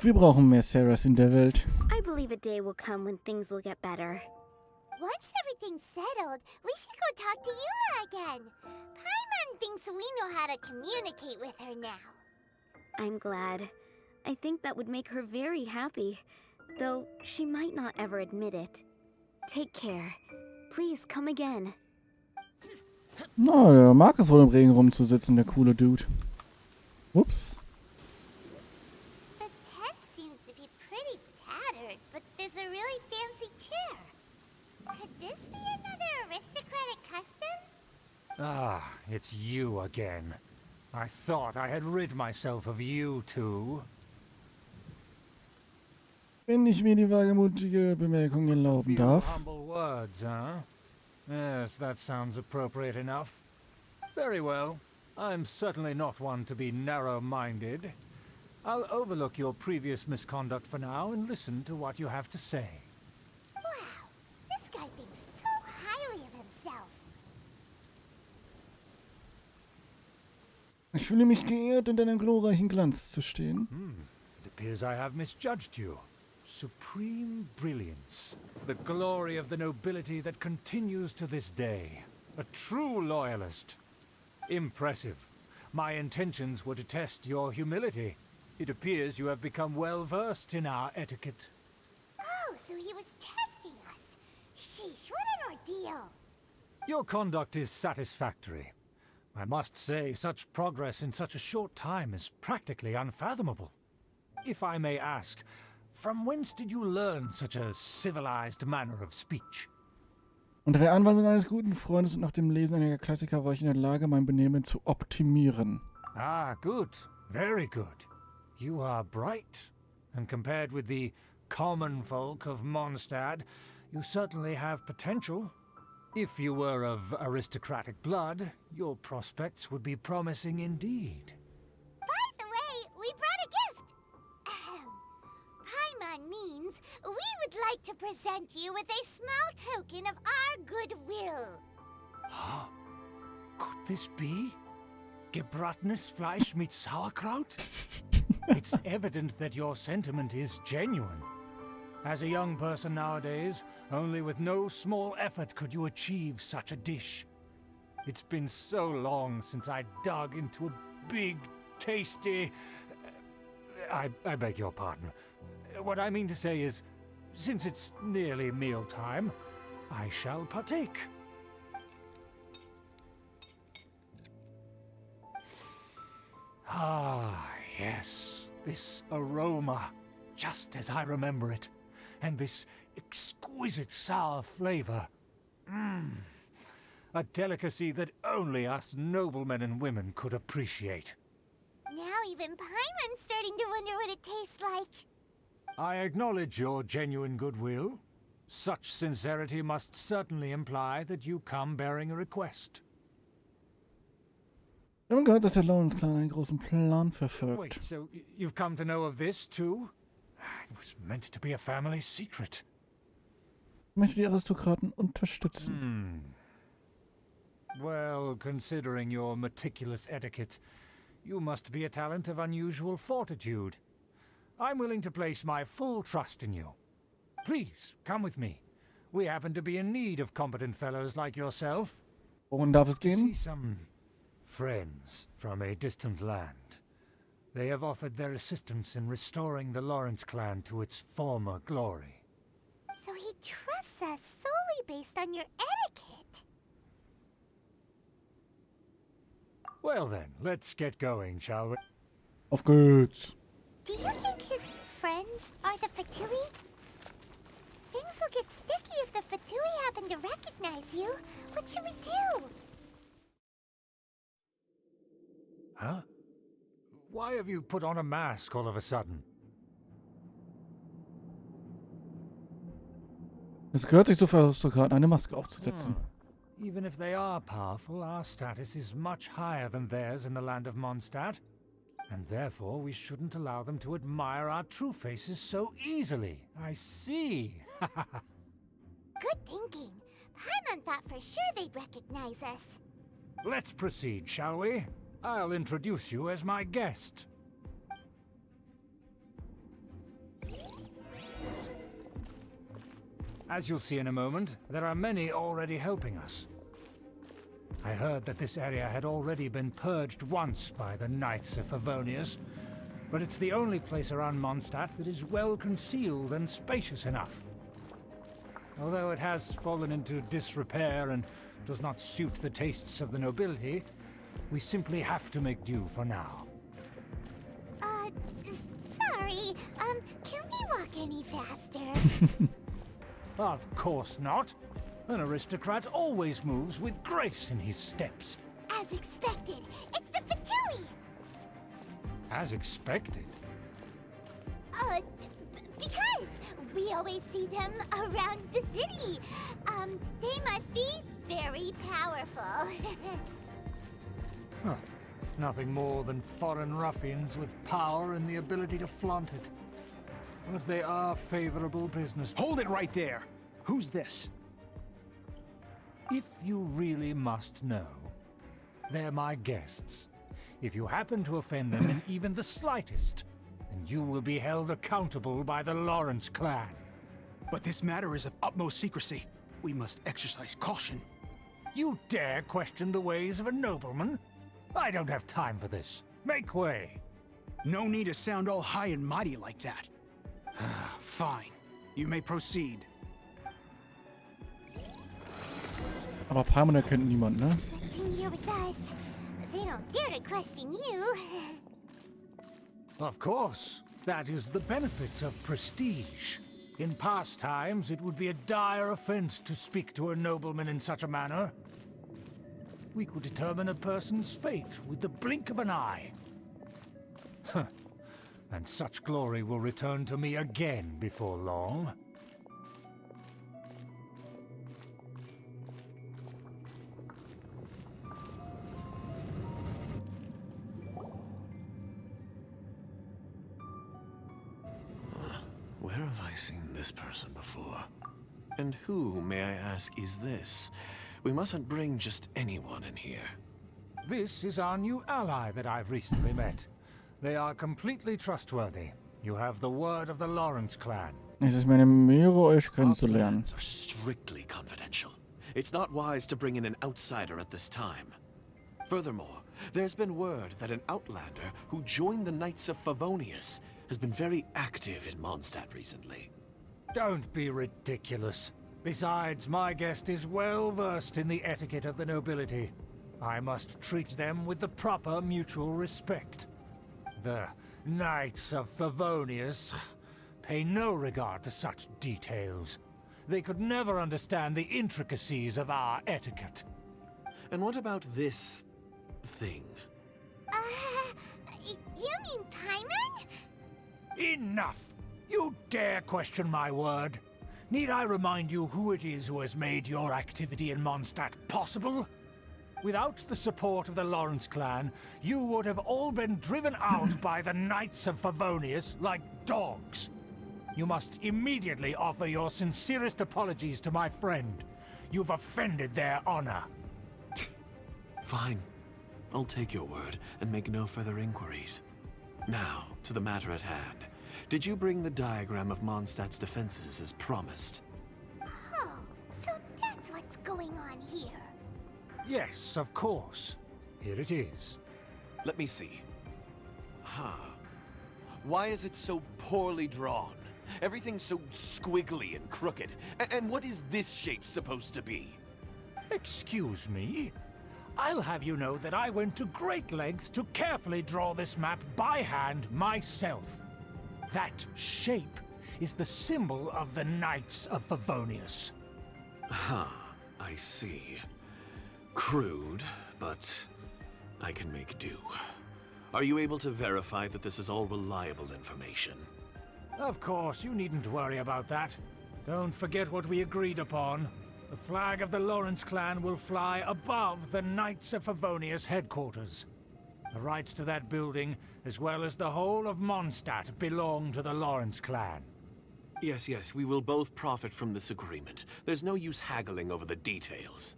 Wir brauchen mehr Sarahs in der Welt. I believe a day will come when things will get better. Once everything's settled, we should go talk to Eula again. Paimon thinks we know how to communicate with her now. I'm glad. I think that would make her very happy, though she might not ever admit it. Take care. Please come again. Na, der mag es wohl im Regen rumzusitzen, der coole Dude. Ups. The tent seems to be pretty tattered, but there's a really fancy chair. Could this be another aristocratic custom? Ah, it's you again. I thought I had rid myself of you two. Wenn ich mir die wagemutige Bemerkung erlauben Few darf. humble words, huh? Yes, that sounds appropriate enough. Very well. I'm certainly not one to be narrow-minded. I'll overlook your previous misconduct for now and listen to what you have to say. Wow, this guy thinks so highly of himself. Ich fühle mich geehrt, in deinem glorreichen Glanz zu stehen. It appears I have misjudged you. Supreme brilliance. The glory of the nobility that continues to this day. A true loyalist. Impressive. My intentions were to test your humility. It appears you have become well versed in our etiquette. Oh, so he was testing us. Sheesh, what an Your conduct is satisfactory. I must say, such progress in such a short time is practically unfathomable. If I may ask, from whence did you learn such a civilized manner of speech? Unter der Anweisung eines guten Freundes und nach dem Lesen einiger Klassiker war ich in der Lage, mein Benehmen zu optimieren. Ah, good. Very good. You are bright, and compared with the common folk of Mondstadt, you certainly have potential. If you were of aristocratic blood, your prospects would be promising indeed. By the way, we brought a gift. Paimon means we would like to present you with a small token of our goodwill. Could this be? Gebratenes Fleisch mit Sauerkraut? It's evident that your sentiment is genuine. As a young person nowadays, only with no small effort could you achieve such a dish. It's been so long since I dug into a big, tasty... I beg your pardon. What I mean to say is, since it's nearly mealtime, I shall partake. Ah, yes, this aroma, just as I remember it. And this exquisite sour flavor. A delicacy that only us noblemen and women could appreciate. Now even Paimon's starting to wonder what it tastes like. I acknowledge your genuine goodwill. Such sincerity must certainly imply that you come bearing a request. Wir haben gehört, dass der Lawrence Clan einen großen Plan verfolgt. Wait, so you've come to know of this too? It was meant to be a family secret. Ich möchte die Aristokraten unterstützen. Well, considering your meticulous etiquette, you must be a talent of unusual fortitude. I'm willing to place my full trust in you. Please, come with me. We happen to be in need of competent fellows like yourself. Wohin darf es See gehen? some friends from a distant land. They have offered their assistance in restoring the Lawrence clan to its former glory. So he trusts us solely based on your etiquette. Well then, let's get going, shall we? Auf geht's. Do you think his friends are the Fatui? Things will get sticky if the Fatui happen to recognize you. What should we do? Huh? Why have you put on a mask all of a sudden? Es gehört sich so für Aristokraten, eine Maske aufzusetzen. Even if they are powerful, our status is much higher than theirs in the land of Mondstadt. And therefore we shouldn't allow them to admire our true faces so easily. I see. Good thinking. Paimon thought for sure they'd recognize us. Let's proceed, shall we? I'll introduce you as my guest. As you'll see in a moment, there are many already helping us. I heard that this area had already been purged once by the Knights of Favonius, but it's the only place around Mondstadt that is well concealed and spacious enough. Although it has fallen into disrepair and does not suit the tastes of the nobility, we simply have to make do for now. Sorry, can we walk any faster? Of course not. An aristocrat always moves with grace in his steps. As expected, it's the Fatui! As expected. Because we always see them around the city. They must be very powerful. Huh. Nothing more than foreign ruffians with power and the ability to flaunt it. But they are favorable business. Hold it right there! Who's this? If you really must know, they're my guests. If you happen to offend them in even the slightest, then you will be held accountable by the Lawrence clan. But this matter is of utmost secrecy. We must exercise caution. You dare question the ways of a nobleman? I don't have time for this. Make way. No need to sound all high and mighty like that. Fine. You may proceed. Aber Paimon erkennt niemand, ne? Good thing you're with us. They don't dare to question you. Of course. That is the benefit of prestige. In past times, it would be a dire offense to speak to a nobleman in such a manner. We could determine a person's fate with the blink of an eye. Huh. And such glory will return to me again before long. Where have I seen this person before? And who, may I ask, is this? We mustn't bring just anyone in here. This is our new ally that I've recently met. They are completely trustworthy. You have the word of the Lawrence clan. Es ist mir eine Ehre, euch Our kennenzulernen. plans are strictly confidential. It's not wise to bring in an outsider at this time. Furthermore, there's been word that an outlander who joined the Knights of Favonius has been very active in Mondstadt recently. Don't be ridiculous. Besides, my guest is well versed in the etiquette of the nobility. I must treat them with the proper mutual respect. The Knights of Favonius pay no regard to such details. They could never understand the intricacies of our etiquette. And what about this thing? You mean Paimon? Enough! You dare question my word? Need I remind you who it is who has made your activity in Mondstadt possible? Without the support of the Lawrence clan, you would have all been driven out by the Knights of Favonius like dogs. You must immediately offer your sincerest apologies to my friend. You've offended their honor. Fine. I'll take your word and make no further inquiries. Now, to the matter at hand. Did you bring the diagram of Mondstadt's defenses as promised? Oh, so that's what's going on here. Yes, of course. Here it is. Let me see. Why is it so poorly drawn? Everything's so squiggly and crooked. And what is this shape supposed to be? Excuse me? I'll have you know that I went to great lengths to carefully draw this map by hand myself. That shape is the symbol of the Knights of Favonius. I see. Crude, but I can make do. Are you able to verify that this is all reliable information? Of course, you needn't worry about that. Don't forget what we agreed upon. The flag of the Lawrence clan will fly above the Knights of Favonius headquarters. The rights to that building, as well as the whole of Mondstadt, belong to the Lawrence clan. Yes, we will both profit from this agreement. There's no use haggling over the details.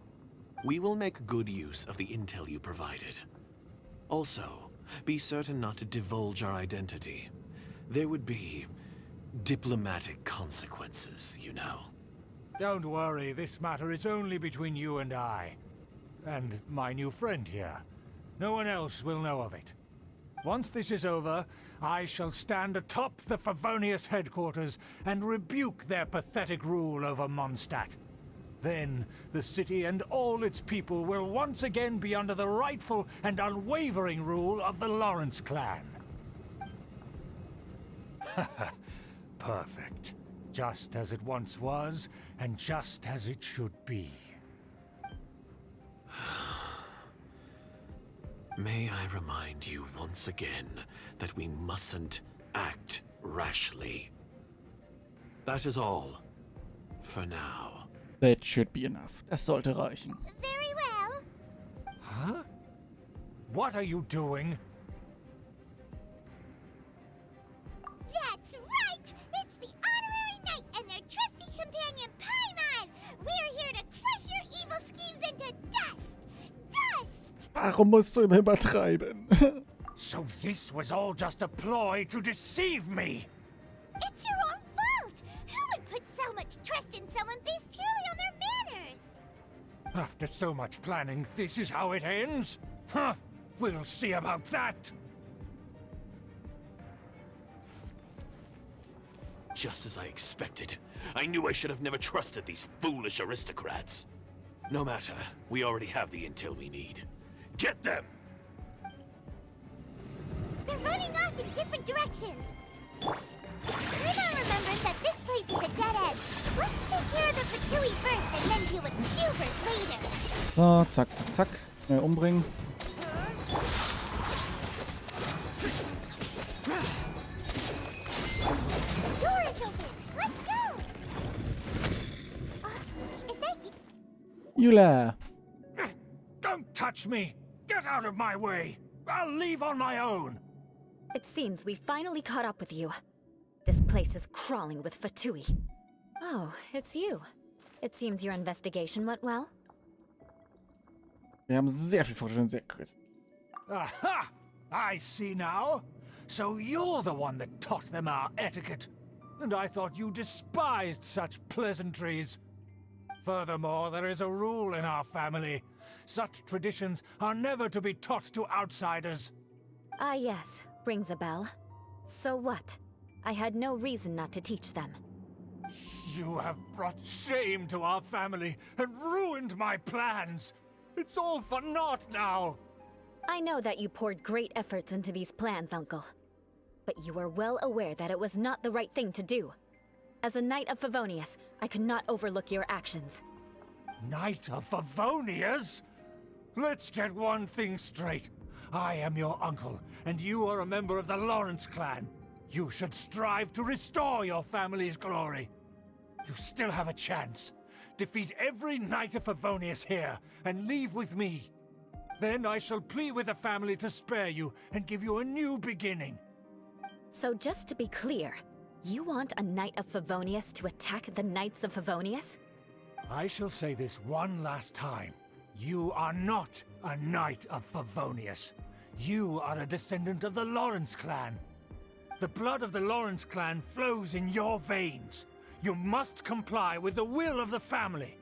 We will make good use of the intel you provided. Also, be certain not to divulge our identity. There would be diplomatic consequences, you know. Don't worry, this matter is only between you and I. And my new friend here. No one else will know of it. Once this is over, I shall stand atop the Favonius headquarters and rebuke their pathetic rule over Mondstadt. Then, the city and all its people will once again be under the rightful and unwavering rule of the Lawrence clan. Perfect. Just as it once was, and just as it should be. May I remind you once again that we mustn't act rashly. That is all. For now. That should be enough. Das sollte reichen. Very well. Huh? What are you doing? That's right! It's the honorary knight and their trusty companion Paimon! We're here to crush your evil schemes into dust! Dust! Warum musst du immer übertreiben? So this was all just a ploy to deceive me! It's your own fault! Who would put so much trust in someone based purely on their manners? After so much planning, this is how it ends? Huh? We'll see about that! Just as I expected. I knew I should have never trusted these foolish aristocrats. No matter. We already have the intel we need. Get them! They're running off in different directions. Paimon remembers that this place is a dead end. Let's take care of the Fatui first and then deal with Schubert later. So, zack, zack, zack. Schnell umbringen. The door is open. Let's go. Is that you? Eula. Don't touch me! Get out of my way! I'll leave on my own! It seems we finally caught up with you. This place is crawling with Fatui. Oh, it's you. It seems your investigation went well. Wir haben sehr viel Fortschritt, sehr gut. Aha! I see now. So you're the one that taught them our etiquette. And I thought you despised such pleasantries. Furthermore, there is a rule in our family. Such traditions are never to be taught to outsiders. Ah yes, rings a bell. So what? I had no reason not to teach them. You have brought shame to our family and ruined my plans. It's all for naught now. I know that you poured great efforts into these plans, Uncle. But you are well aware that it was not the right thing to do. As a Knight of Favonius, I could not overlook your actions. Knight of Favonius? Let's get one thing straight. I am your uncle, and you are a member of the Lawrence clan. You should strive to restore your family's glory. You still have a chance. Defeat every Knight of Favonius here, and leave with me. Then I shall plead with the family to spare you, and give you a new beginning. So just to be clear, you want a Knight of Favonius to attack the Knights of Favonius? I shall say this one last time. You are not a Knight of Favonius. You are a descendant of the Lawrence clan. The blood of the Lawrence clan flows in your veins. You must comply with the will of the family.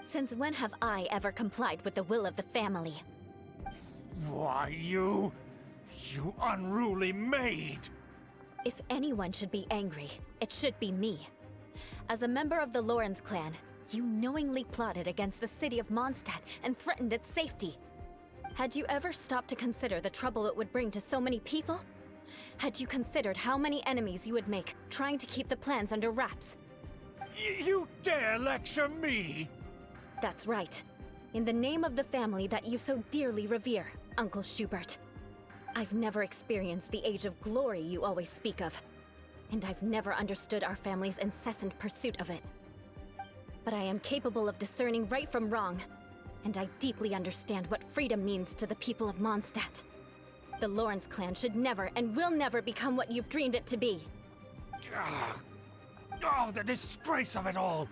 Since when have I ever complied with the will of the family? Why, you unruly maid! If anyone should be angry, it should be me. As a member of the Lawrence clan, you knowingly plotted against the city of Mondstadt and threatened its safety. Had you ever stopped to consider the trouble it would bring to so many people? Had you considered how many enemies you would make trying to keep the plans under wraps? You dare lecture me? That's right. In the name of the family that you so dearly revere, Uncle Schubert. I've never experienced the age of glory you always speak of. And I've never understood our family's incessant pursuit of it. But I am capable of discerning right from wrong. And I deeply understand what freedom means to the people of Mondstadt. The Lawrence clan should never and will never become what you've dreamed it to be. Oh, the disgrace of it all!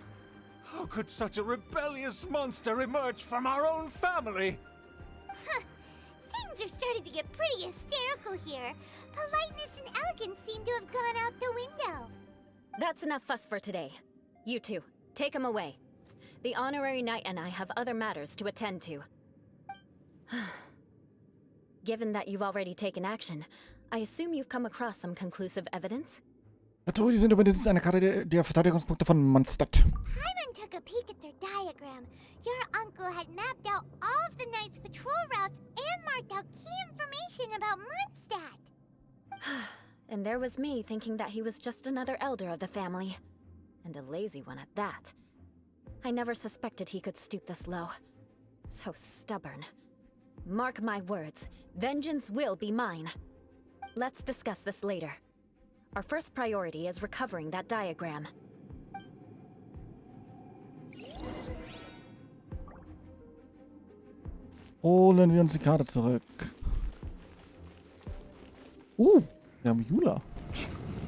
How could such a rebellious monster emerge from our own family? Things are starting to get pretty hysterical here. Politeness and elegance seem to have gone out the window. That's enough fuss for today. You two, take him away. The honorary knight and I have other matters to attend to. Given that you've already taken action, I assume you've come across some conclusive evidence? Natürlich sind übrigens eine Karte der Verteidigungspunkte von Mondstadt. Paimon took a peek at their diagram. Your uncle had mapped out all of the Knight's patrol routes and marked out key information about Mondstadt. And there was me thinking that he was just another elder of the family. And a lazy one at that. I never suspected he could stoop this low. So stubborn. Mark my words, vengeance will be mine. Let's discuss this later. Our first priority is recovering that diagram. Holen wir uns die Karte zurück. Wir haben Eula.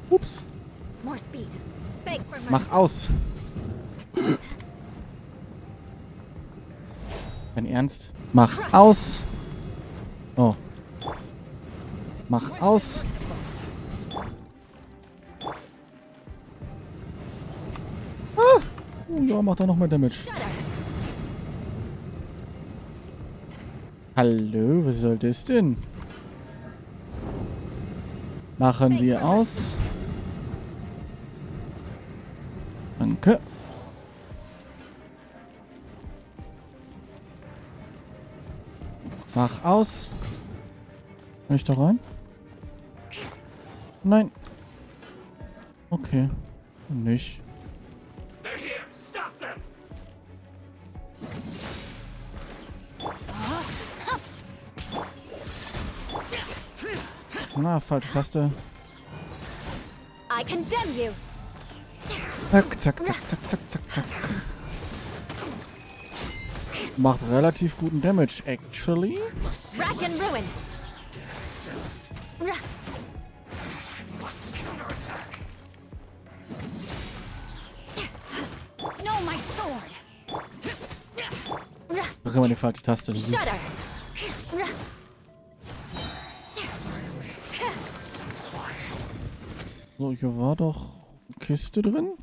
Ups. More speed. Beg for mercy. Mach aus. Dein Ernst? Mach aus. Oh. Mach aus. Ja, macht er noch mehr Damage. Hallo, was soll das denn? Machen Sie aus. Danke. Mach aus. Kann ich da rein? Nein. Okay. Nicht. Na, falsche Taste. I condemn you. Zack, zack, zack, zack, zack, zack, zack. Macht relativ guten Damage, actually. Rack and ruin. No, my sword. Drück mal die falsche Taste. Shudder. So, hier war doch eine Kiste drin.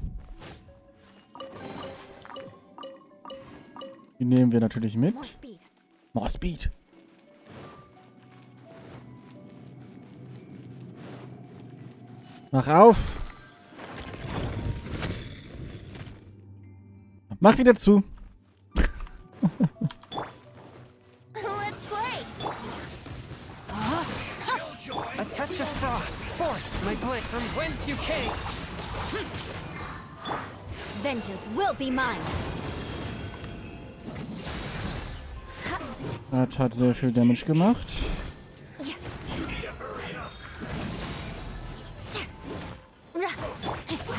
Die nehmen wir natürlich mit. More speed. More Speed. Mach auf. Mach wieder zu. Let's play. A touch of frost, forth my blade from whence you came. Vengeance will be mine. Das hat sehr viel Damage gemacht.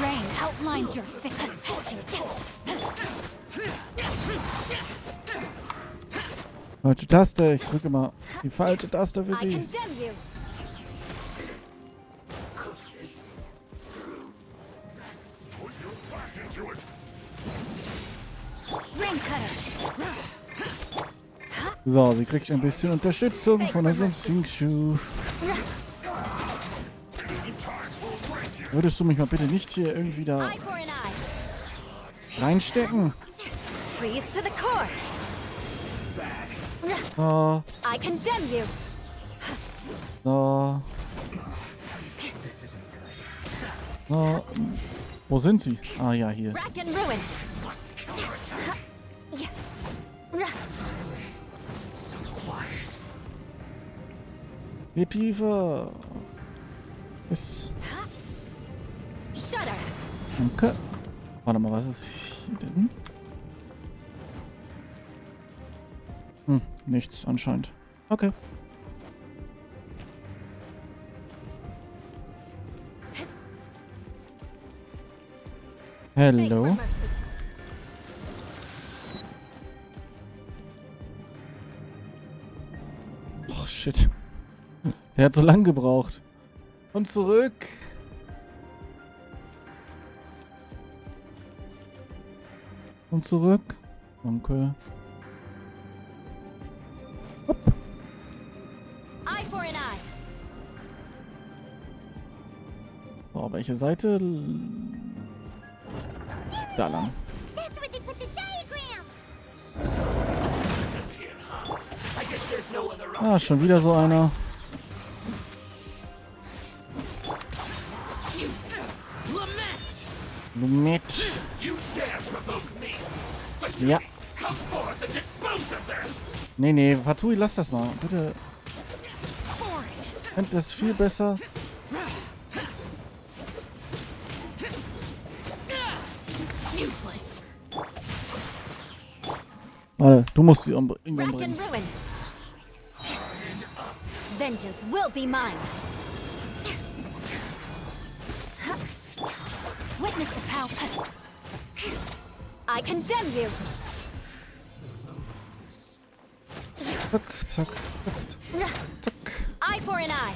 Rain outlines your face. Falsche Taste. Ich drücke mal die falsche Taste für I sie. condemn you. Ring cutter. So, sie kriegt ein bisschen Unterstützung von unserem Sing-Schuh. Würdest du mich mal bitte nicht hier irgendwie da Eye for an eye. reinstecken? Freeze to the core. So, I condemn you. so. So. Wo sind sie? Ah ja, hier. Rack and ruin. Geh tiefer. Ist. Shudder. Danke. Warte mal, was ist hier denn? Hm, nichts anscheinend. Okay. Beg for Hello. mercy. Oh, shit. Der hat so lang gebraucht. Komm zurück. Komm zurück. Danke. Eye for an eye. So, welche Seite? Da lang. That's where they put the diagram! Ah, schon wieder so einer. Lumet. Ja. Nee, Fatui, lass das mal. Bitte. Ich fände das viel besser. Useless. Warte, du musst sie Rack umbringen. and ruin. Vengeance will be mine. Witness the power. I condemn you. Zack, zack, zack, zack. Eye for an eye.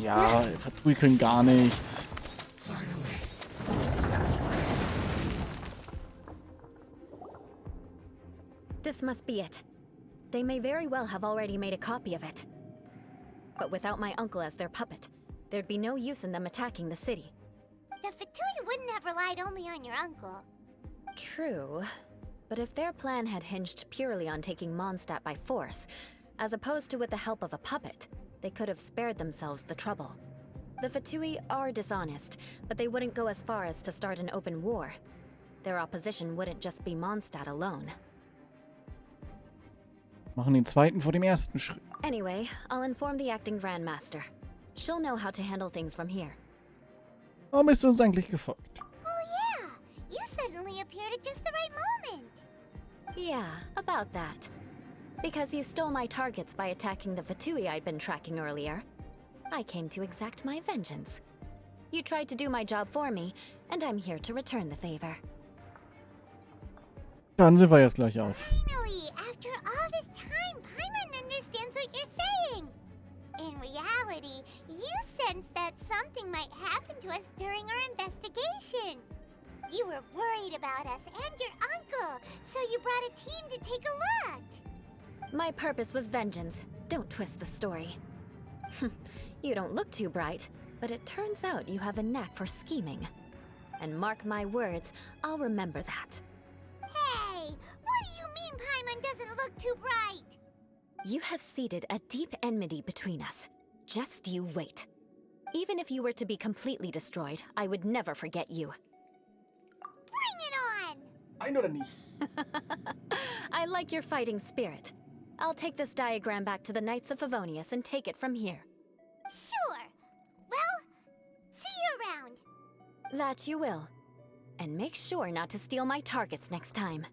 Ja, Fatui können gar nichts. This must be it. They may very well have already made a copy of it. But without my uncle as their puppet, there'd be no use in them attacking the city. The Fatui wouldn't have relied only on your uncle. True. But if their plan had hinged purely on taking Mondstadt by force, as opposed to with the help of a puppet, they could have spared themselves the trouble. The Fatui are dishonest, but they wouldn't go as far as to start an open war. Their opposition wouldn't just be Mondstadt alone. Machen den zweiten vor dem ersten Schritt. Anyway, I'll inform the acting Grandmaster. She'll know how to handle things from here. Warum bist du uns eigentlich gefolgt? Oh yeah, you suddenly appeared at just the right moment. Yeah, about that. Because you stole my targets by attacking the Fatui I'd been tracking earlier, I came to exact my vengeance. You tried to do my job for me, and I'm here to return the favor. Dann sind wir jetzt gleich auf. Finally, after all this time, Paimon understands what you're saying. In reality, you sensed that something might happen to us during our investigation. You were worried about us and your uncle, so you brought a team to take a look. My purpose was vengeance. Don't twist the story. You don't look too bright, but it turns out you have a knack for scheming. And mark my words, I'll remember that. Hey, what do you mean Paimon doesn't look too bright? You have seeded a deep enmity between us. Just you wait. Even if you were to be completely destroyed, I would never forget you. Bring it on! Ein oder nicht? I like your fighting spirit. I'll take this diagram back to the Knights of Favonius and take it from here. Sure. Well, see you around. That you will. And make sure not to steal my targets next time.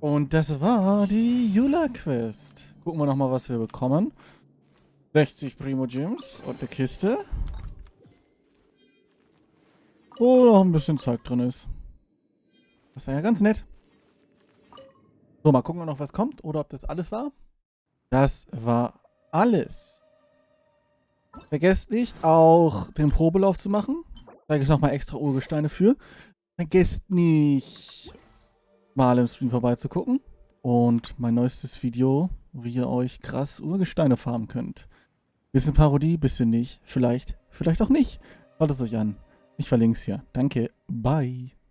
Und das war die Eula-Quest. Gucken wir nochmal, was wir bekommen. 60 Primo-Gems und eine Kiste. Wo noch ein bisschen Zeug drin ist. Das war ja ganz nett. So, mal gucken, ob noch was kommt oder ob das alles war. Das war alles. Vergesst nicht, auch den Probelauf zu machen. Da gibt es nochmal extra Urgesteine für. Vergesst nicht, mal im Stream vorbeizugucken. Und mein neuestes Video, wie ihr euch krass Urgesteine farmen könnt. Bisschen Parodie, bisschen nicht. Vielleicht auch nicht. Schaut es euch an. Ich verlinke es hier. Danke. Bye.